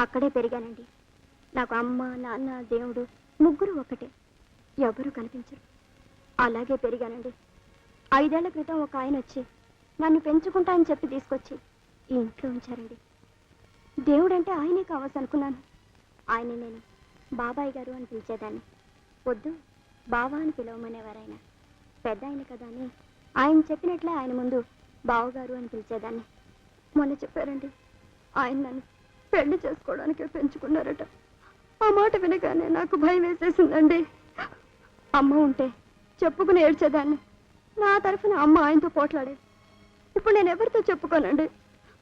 అక్కడే పెరిగానండి. నాకు అమ్మ, నాన్న, దేవుడు ముగ్గురు ఒకటే, ఎవరు కనిపించరు. అలాగే పెరిగానండి. 5 ఏళ్ల క్రితం ఒక ఆయన వచ్చి నన్ను పెంచుకుంటా అని చెప్పి తీసుకొచ్చి ఈ ఇంట్లో ఉంచారండి. దేవుడంటే ఆయనే కావాల్సి అనుకున్నాను. ఆయన నేను బాబాయ్ గారు అని పిలిచేదాన్ని. వద్దు, బావా అని పిలవమనేవారాయన. పెద్ద ఆయన కదా అని ఆయన చెప్పినట్లే ఆయన ముందు బావగారు అని పిలిచేదాన్ని. మొన్న చెప్పారండి, ఆయన నన్ను పెళ్లి చేసుకోవడానికే పెంచుకున్నారట. ఆ మాట వినగానే నాకు భయం వేసేసిందండి. అమ్మ ఉంటే చెప్పుకుని ఏడ్చేదాన్ని. నా తరఫున అమ్మ ఆయనతో పోట్లాడేది. ఇప్పుడు నేను ఎవరితో చెప్పుకోనండి.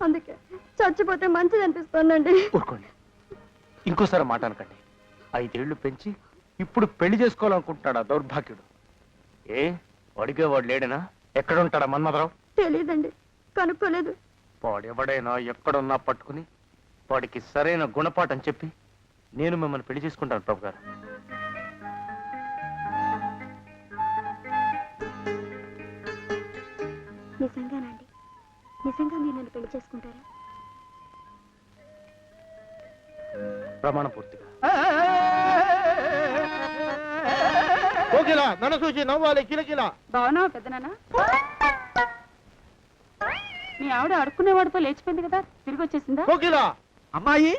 అందుకే చచ్చిపోతే మంచిది అనిపిస్తోందండి. ఇంకోసారి మాట అనకండి. 5 ఏళ్లు పెంచి ఇప్పుడు పెళ్లి చేసుకోవాలనుకుంటున్నాడా దౌర్భాగ్యుడు? అడిగేవాడు లేడనా? ఎక్కడుంటాడా మన్మధరావు? తెలీదండి, కనుక్కోలేదు. వాడెవడైనా ఎక్కడున్నా పట్టుకుని వాడికి సరైన గుణపాఠం చెప్పి నేను మిమ్మల్ని పెళ్లి చేసుకుంటాను ప్రభు గారు. నిజంగానండి? నిజంగా మీరు నన్ను పెళ్లి చేసుకుంటారా? ప్రమాణ పూర్తిగా. నన్ను చూసి నవ్వాలి కిలకిల. బాగున్నావా పెద్దనాన్న? మీ ఆవిడ అడుక్కునేవాడితో లేచిపోయింది కదా, తిరిగి వచ్చేసిందా? కోకిల, అమ్మాయి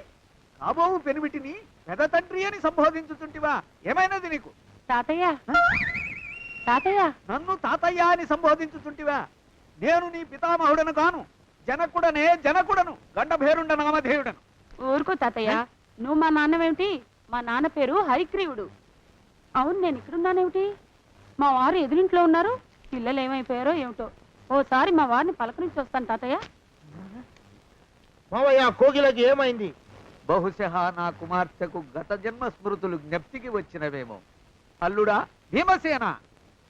కాబోవు పెనుమిటిని పెద్ద తండ్రి అని సంబోధించుతుంటివా? ఏమైనది నీకు? తాతయ్య, తాతయ్య నన్ను తాతయ్య అని సంబోధించుతుంటివా? నేను నీ పితామహుడను కాను, జనకుడను, గండభేరుండ నామధేయుడను. ఊరుకో తాతయ్య, నువ్వు మా నాన్నవేమిటి? మా నాన్న పేరు హరిగ్రీవుడు. అవును, నేను ఇక్కడున్నానేమిటి? మా వారు ఎదురింట్లో ఉన్నారు. పిల్లలు ఏమైపోయారో ఏమిటో. ఓసారి మా వారిని పలకరించి వస్తాను తాతయ్య. మావయ్య, కోకిలకి ఏమైంది? బహుశా నా కుమార్తెకు గత జన్మ స్మృతులు జ్ఞప్తికి వచ్చినవేమో. అల్లుడా భీమసేన,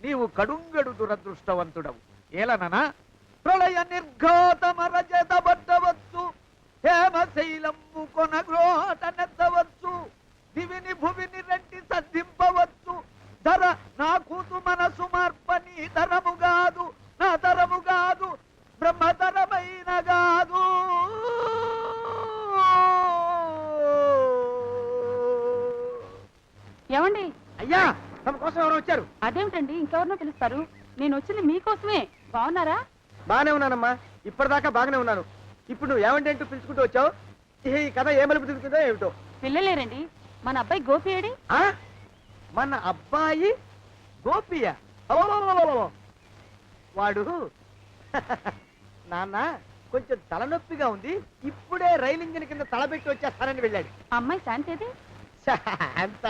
నీవు కడుంగడు దురదృష్టవంతుడవు. ఏలననా ప్రళయ నిర్ఘాతమ రజత బట్టవచ్చు, హేమశైలము కొనగ్రోట నెత్తవచ్చు, దివిని భువిని రెట్టి సద్దింపవచ్చు. ధర నా కూతు మనసు మార్పని తరము కాదు, నా తరము కాదు, బ్రహ్మతరమైన కాదు. ఏమండి? అయ్యా, తమ కోసం ఎవరు వచ్చారు? అదేమిటండి, ఇంకెవరినో పిలుస్తారు? నేను వచ్చింది మీకోసమే. బాగున్నారా? బాగానే ఉన్నానమ్మా, ఇప్పటిదాకా బాగానే ఉన్నాను. ఇప్పుడు నువ్వు ఏమంటే అంటూ పిలుచుకుంటూ వచ్చావు? ఈ కథ ఏ మలుపు తిరుగుతుందో ఏమిటో. పిల్లలేరండి. మన అబ్బాయి గోపి ఏడి? మన అబ్బాయి గోపియా? వాడు నాన్న కొంచెం తలనొప్పిగా ఉంది, ఇప్పుడే రైలు ఇంజిన్ కింద తలబెట్టి వచ్చేస్తానని వెళ్ళాడు. అమ్మాయి శాంతేది? అంత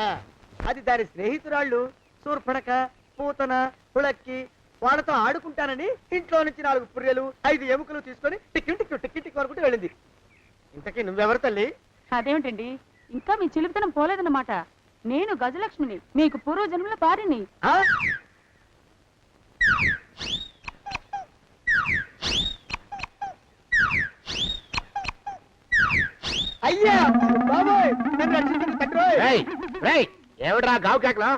అది దాని స్నేహితురాళ్ళు సూర్పణక, పూతన, పుళక్కి, వాళ్ళతో ఆడుకుంటానని ఇంట్లో నుంచి 4 పుర్రెలు 5 ఎముకలు తీసుకొని టిక్కి వరకు వెళ్ళింది. ఇంతకీ నువ్వెవరు తల్లి? అదేమిటండి, ఇంకా మీ చిలుపుతనం పోలేదన్నమాట. నేను గజలక్ష్మిని, మీకు పూర్వజన్మల భార్యని. అయ్యా బాబోయ్, ఏమిట్రా గావు కేకలా?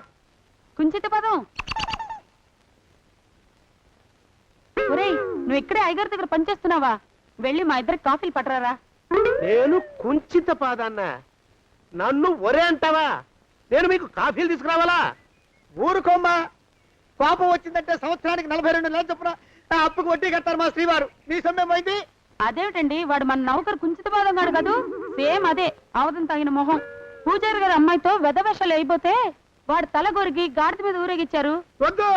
కుంచిత పదం. ఒరేయ్, నువ్వు ఇక్కడే అయ్యగారి దగ్గర పనిచేస్తున్నావా? వెళ్ళి మా ఇద్దరికి కాఫీలు పట్టరారా. నేను కుంచిత పాదాన్న, నన్ను ఒరే అంటావా? నేను మీకు కాఫీలు తీసుకురావాలా? ఊరుకోమ్మా, కోపం వచ్చిందంటే సంవత్సరానికి 42 నెలలు చొప్పున అప్పుకు వడ్డీ కట్టారు మా శ్రీవారు. నీ సొమ్మేమైంది? అదేమిటండి, వాడు మన నౌకరు కుంచిత పాదం కాడు కదూ? సేమ్ అదే, ఆవదం తాగిన మొహం. పూజారి గారి అమ్మాయితో వెధవేషాలు అయిపోతే వాడు తల గొరిగి గాడిద మీద ఊరేగిచ్చారు. వద్దు,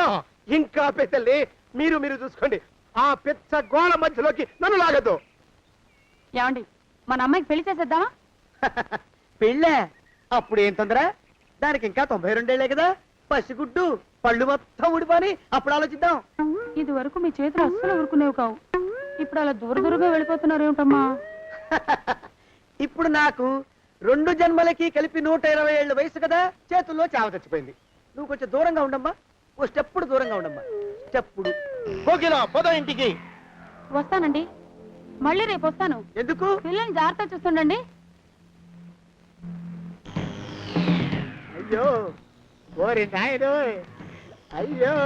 ఇంకా పెద్దల్ని మీరు చూసుకోండి. ఆ పెద్ద గోళ మధ్యలోకి నన్ను లాగద్దు. ఏమండి, మన అమ్మాయికి పెళ్లి చేసేద్దామా? పెళ్ళే? అప్పుడు ఏం తొందర? దానికి ఇంకా 92 ఏళ్లే కదా. పసిగుడ్డు పళ్ళు మొత్తం ఊడిపోని అప్పుడు ఆలోచిద్దాం. ఇది వరకు మీ చేతులు అస్సలు ఊరుకునేవి కావు. ఇప్పుడు అలా దూరంగా వెళ్ళిపోతున్నారు ఏమిటమ్మా? ఇప్పుడు నాకు 2 జన్మలకి కలిపి 120 ఏళ్ళ వయసు కదా, చేతుల్లో చావ చచ్చిపోయింది. నువ్వు కొంచెం దూరంగా ఉండమ్మా, ఓ స్టెప్పుడు దూరంగా ఉండమ్మా. స్టెప్పుడు ఇంటికి వస్తానండి, మళ్ళీ రేపు వస్తాను. ఎందుకు? పిల్లల్ని జాగ్రత్త చూస్తుండండి. అయ్యో ఓరి నాయుడు, అయ్యో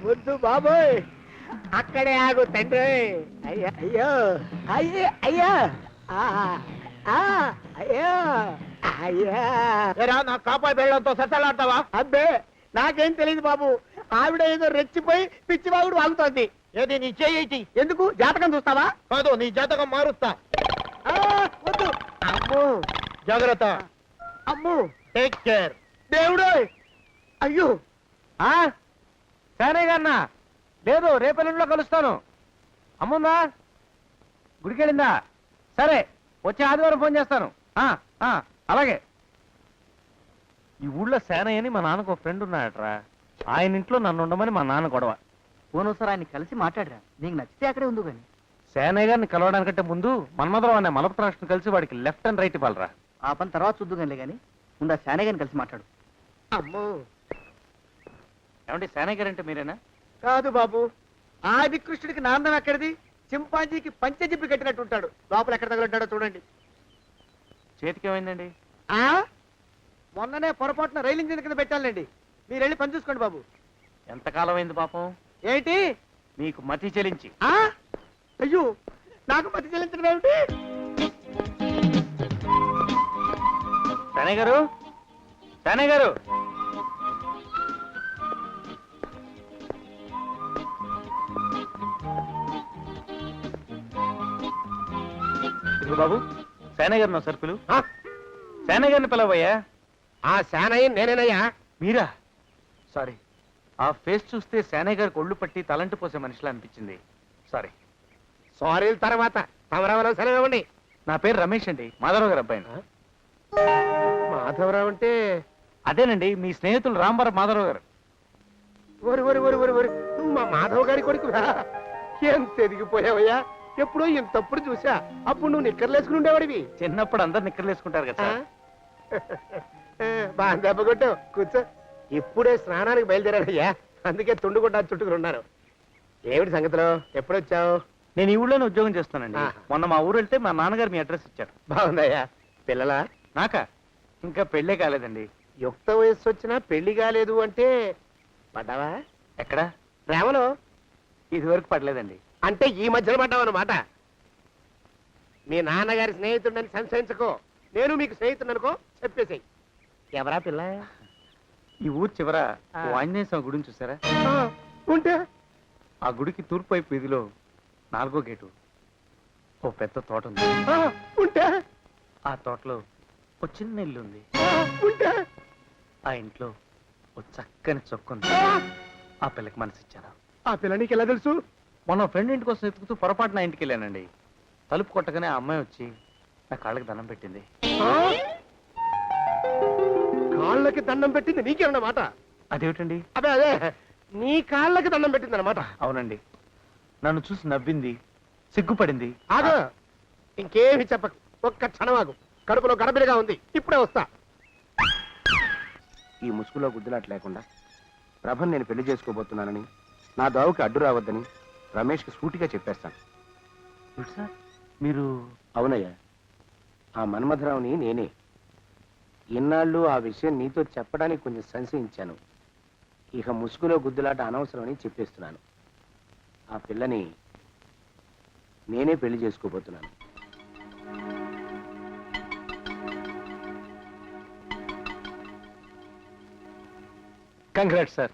వద్దు బాబోయ్, అక్కడే ఆగు తండ్రి. అయ్యో అయ్యో అయ్యా అయ్యా అయ్యా నా కాపాయి బెళ్ళంతో సత్తలాడతావా? అబ్బే నాకేం తెలియదు బాబు. ఆవిడ ఏదో రెచ్చిపోయి పిచ్చి బాగుడు వాగుతోంది. ఏది నీ చేయి? ఎందుకు జాతకం చూస్తావా? కాదు, నీ జాతకం మారుస్తా. ఆ, వద్దు. అమ్మో జాగ్రత్త. అమ్మో టేక్ కేర్. దేవుడు. అయ్యో సరే గన్నా లేదు, రేపెల్లుండిలో కలుస్తాను. అమ్ముందా? గుడికెళ్ళిందా? సరే, వచ్చే ఆదివారం ఫోన్ చేస్తాను. అలాగే. ఈ ఊళ్ళో సేనయ్య అని మా నాన్నకు ఒక ఫ్రెండ్ ఉన్నాడట్రా. ఆయన ఇంట్లో నన్ను ఉండమని మా నాన్న గొడవ. పోనోసారి ఆయన కలిసి మాట్లాడరా, నీకు నచ్చితే అక్కడే ఉంది కానీ. సేనయ్య గారిని కలవడానికంటే ముందు మన్మధరావు అనే మలప రాష్ట్రం కలిసి వాడికి లెఫ్ట్ అండ్ రైట్ ఇవ్వాలరా. ఆ పని తర్వాత చూద్దుగానే కానీ ముందు ఆ శానయ్య గారిని కలిసి మాట్లాడు. అమ్మో ఏమంటే సేనయ్య గారు అంటే మీరేనా? కాదు బాబు, ఆది కృష్ణుడికి నాందం ఎక్కడిది? చింపాంజీకి పంచజిప్పి కట్టినట్టు ఉంటాడు. లోపల ఎక్కడ తగులుంటాడో చూడండి. చేతికి ఏమైందండి? ఆ మొన్ననే పొరపాటున రైలు ఇంజిన్ కింద పెట్టాలండి. మీరు వెళ్ళి పని చూసుకోండి బాబు. ఎంతకాలం అయింది పాపం? ఏంటి మీకు మతి చెలించి? అయ్యో, నాకు మతి చెల్లించడం ఏమిటి? సేనయ్య గారు, సేనయ్య గారు. ఇదిగో బాబు, సేనయ్య గారు నా సరుకులు. సేనయ్య గారిని పిలవయ్యా. ఆ శానయ్య నేనేనయ్యా. మీరా? సారీ, ఆ ఫేస్ చూస్తే సేనయ్య గారికి ఒళ్ళు పట్టి తలంటి పోసే మనిషిలా అనిపించింది. సారీ. సారీ తర్వాత తమరావరావు సెలవు ఇవ్వండి. నా పేరు రమేష్ అండి, మాధవరావు గారు అబ్బాయిని. మాధవరావు అంటే అదేనండి, మీ స్నేహితులు రాంబారావు మాధవరావు గారు. ఒరి ఒరి ఒరి ఒరి ఒరి నువ్వు మా మాధవ్ గారి కొడుకు. ఎంత ఎదిగిపోయావయ్యా. ఎప్పుడో ఇంతప్పుడు చూసా, అప్పుడు నువ్వు నిక్కర్లేసుకుని ఉండేవాడివి. చిన్నప్పుడు అందరు నిక్కర్లు వేసుకుంటారు కదా సార్. బాగా దెబ్బ కొట్టావు. కూర్చో. ఇప్పుడే స్నానానికి బయలుదేరాడయ్యా, అందుకే తుండుకుంటా చుట్టుకుని ఉన్నాను. ఏమిటి సంగతిలో? ఎప్పుడొచ్చావు? నేను ఈ ఊళ్ళోనే ఉద్యోగం చేస్తానండి. ఆహా. మొన్న మా ఊరు వెళ్తే మా నాన్నగారు మీ అడ్రస్ ఇచ్చారు. బాగుందయ్యా. పిల్లలా? నాకా? ఇంకా పెళ్ళే కాలేదండి. యుక్త వయస్సు వచ్చినా పెళ్లి కాలేదు అంటే పడ్డావా? ఎక్కడ? ప్రేమలో? ఇదివరకు పడలేదండి. అంటే ఈ మధ్యలో పడ్డావన్నమాట. మీ నాన్నగారి స్నేహితుడని సంశయించుకో. నేను మీకు స్నేహితుడనుకో, చెప్పేసాయి. ఎవరా పిల్ల? ఈ ఊరు చివర ఓ ఆంజనేయ స్వామి గుడిని చూసారా? ఉంటే ఆ గుడికి తూర్పు వైపు వీధిలో 4వ గేటు ఓ పెద్ద తోట ఉంది. ఉంటే ఆ తోటలో ఓ చిన్న ఇల్లు ఉంది. ఉంటే ఆ ఇంట్లో ఓ చక్కని చొక్కు ఉంది. ఆ పిల్లకి మనసిచ్చాను. ఆ పిల్ల నీకు ఎలా తెలుసు? మొన్న ఫ్రెండ్ ఇంటి కోసం ఎత్తుకుతూ పొరపాటు నా ఇంటికి వెళ్ళానండి. తలుపు కొట్టగానే ఆ అమ్మాయి వచ్చి నా కాళ్ళకి దండం పెట్టింది. కాళ్ళకి దండం పెట్టింది నీకేమన్నమాట? అదేమిటండి? అదే అదే, నీ కాళ్ళకి దండం పెట్టింది అనమాట. అవునండి. నన్ను చూసి నవ్వింది, సిగ్గుపడింది. ఆగు, ఇంకేమి చెప్పకు. ఒక్క క్షణమాగు. కడుపులో గడబిడిగా ఉంది, ఇప్పుడే వస్తా. ఈ ముసుగులో గుద్దులాట లేకుండా ప్రభను నేను పెళ్లి చేసుకోబోతున్నానని, నా దావుకి అడ్డు రావద్దని రమేష్కి సూటిగా చెప్పేస్తాను. ఏమిటి సార్ మీరు? అవునయ్యా, ఆ మన్మధరావుని నేనే. ఇన్నాళ్ళు ఆ విషయం నీతో చెప్పడానికి కొంచెం సంశయించాను. ఇక ముసుగులో గుద్దులాట అనవసరమని చెప్పేస్తున్నాను. ఆ పిల్లని నేనే పెళ్లి చేసుకోబోతున్నాను. Congrats sir.